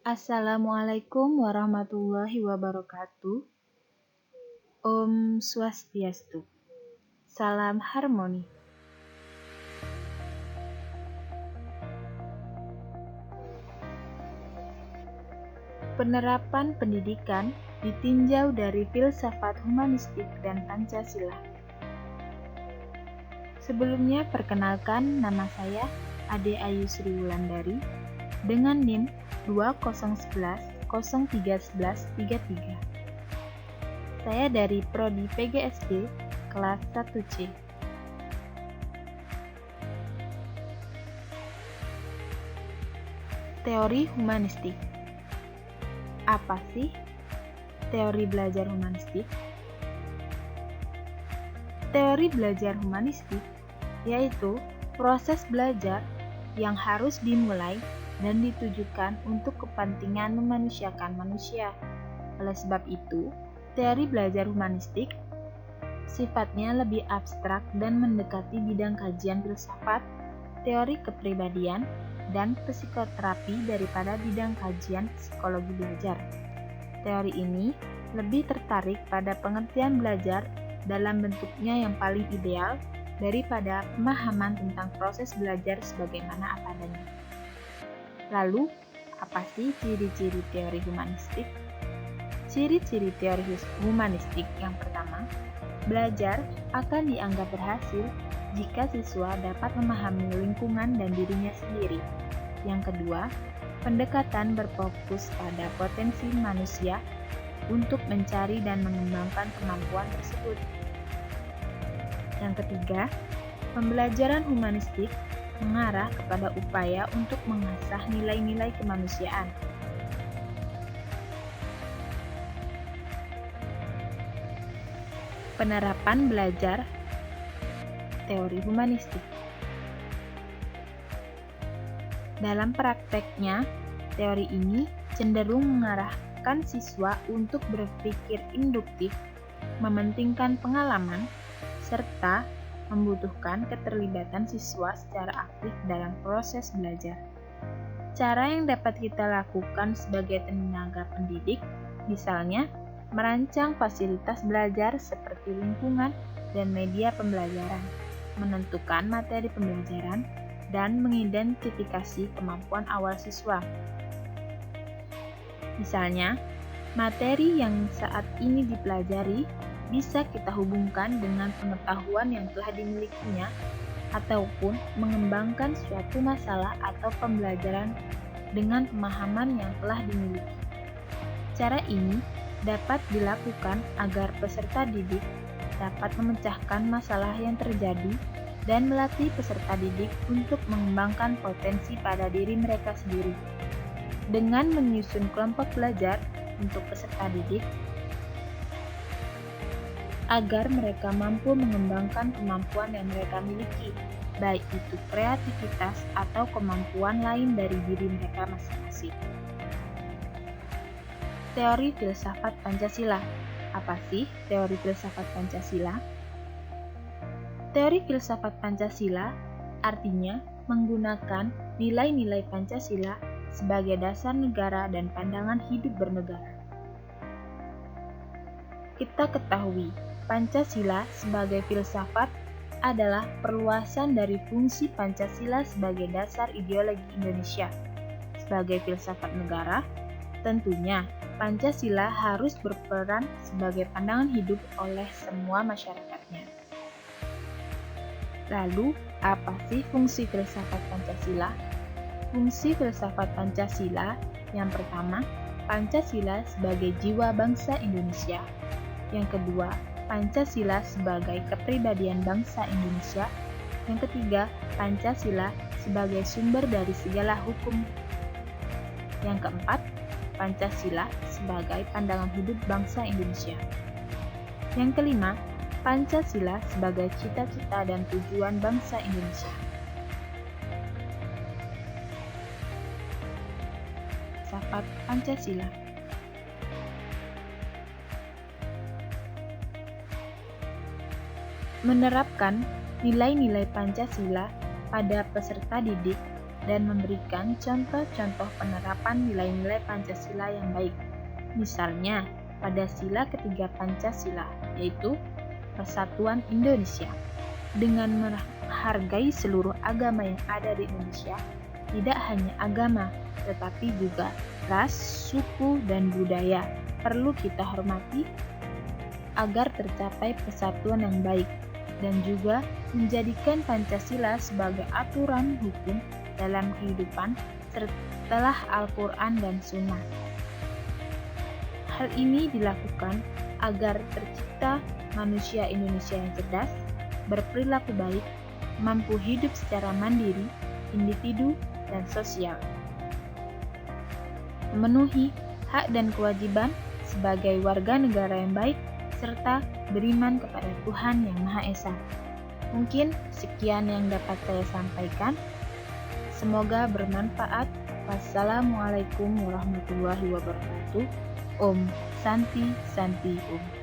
Assalamualaikum warahmatullahi wabarakatuh. Om Swastiastu. Salam harmoni. Penerapan pendidikan ditinjau dari filsafat humanistik dan Pancasila. Sebelumnya perkenalkan, nama saya Ade Ayu Sri Wulandari dengan NIM 2011-031133. Saya dari Prodi PGSD kelas 1C. Teori humanistik. Apa sih teori belajar humanistik? Teori belajar humanistik yaitu proses belajar yang harus dimulai dan ditujukan untuk kepentingan memanusiakan manusia. Oleh sebab itu, teori belajar humanistik sifatnya lebih abstrak dan mendekati bidang kajian filsafat, teori kepribadian, dan psikoterapi daripada bidang kajian psikologi belajar. Teori ini lebih tertarik pada pengertian belajar dalam bentuknya yang paling ideal daripada pemahaman tentang proses belajar sebagaimana apa adanya. Lalu, apa sih ciri-ciri teori humanistik? Ciri-ciri teori humanistik yang pertama, belajar akan dianggap berhasil jika siswa dapat memahami lingkungan dan dirinya sendiri. Yang kedua, pendekatan berfokus pada potensi manusia untuk mencari dan mengembangkan kemampuan tersebut. Yang ketiga, pembelajaran humanistik mengarah kepada upaya untuk mengasah nilai-nilai kemanusiaan. Penerapan belajar teori humanistik. Dalam prakteknya, teori ini cenderung mengarahkan siswa untuk berpikir induktif, mementingkan pengalaman, serta membutuhkan keterlibatan siswa secara aktif dalam proses belajar. Cara yang dapat kita lakukan sebagai tenaga pendidik, misalnya merancang fasilitas belajar seperti lingkungan dan media pembelajaran, menentukan materi pembelajaran, dan mengidentifikasi kemampuan awal siswa. Misalnya, materi yang saat ini dipelajari bisa kita hubungkan dengan pengetahuan yang telah dimilikinya ataupun mengembangkan suatu masalah atau pembelajaran dengan pemahaman yang telah dimiliki. Cara ini dapat dilakukan agar peserta didik dapat memecahkan masalah yang terjadi dan melatih peserta didik untuk mengembangkan potensi pada diri mereka sendiri. Dengan menyusun kelompok belajar untuk peserta didik, agar mereka mampu mengembangkan kemampuan yang mereka miliki, baik itu kreativitas atau kemampuan lain dari diri mereka masing-masing. Teori filsafat Pancasila. Apa sih teori filsafat Pancasila? Teori filsafat Pancasila artinya menggunakan nilai-nilai Pancasila sebagai dasar negara dan pandangan hidup bernegara. Kita ketahui, Pancasila sebagai filsafat adalah perluasan dari fungsi Pancasila sebagai dasar ideologi Indonesia. Sebagai filsafat negara, tentunya Pancasila harus berperan sebagai pandangan hidup oleh semua masyarakatnya. Lalu, apa sih fungsi filsafat Pancasila? Fungsi filsafat Pancasila yang pertama, Pancasila sebagai jiwa bangsa Indonesia. Yang kedua, Pancasila sebagai kepribadian bangsa Indonesia. Yang ketiga, Pancasila sebagai sumber dari segala hukum. Yang keempat, Pancasila sebagai pandangan hidup bangsa Indonesia. Yang kelima, Pancasila sebagai cita-cita dan tujuan bangsa Indonesia. Filsafat Pancasila. Menerapkan nilai-nilai Pancasila pada peserta didik dan memberikan contoh-contoh penerapan nilai-nilai Pancasila yang baik. Misalnya, pada sila ketiga Pancasila, yaitu Persatuan Indonesia. Dengan menghargai seluruh agama yang ada di Indonesia, tidak hanya agama, tetapi juga ras, suku, dan budaya perlu kita hormati agar tercapai persatuan yang baik, dan juga menjadikan Pancasila sebagai aturan hukum dalam kehidupan setelah Al-Quran dan Sunnah. Hal ini dilakukan agar tercipta manusia Indonesia yang cerdas, berperilaku baik, mampu hidup secara mandiri, individu, dan sosial, memenuhi hak dan kewajiban sebagai warga negara yang baik, serta beriman kepada Tuhan Yang Maha Esa. Mungkin sekian yang dapat saya sampaikan. Semoga bermanfaat. Wassalamualaikum warahmatullahi wabarakatuh. Om Santi Santi Om.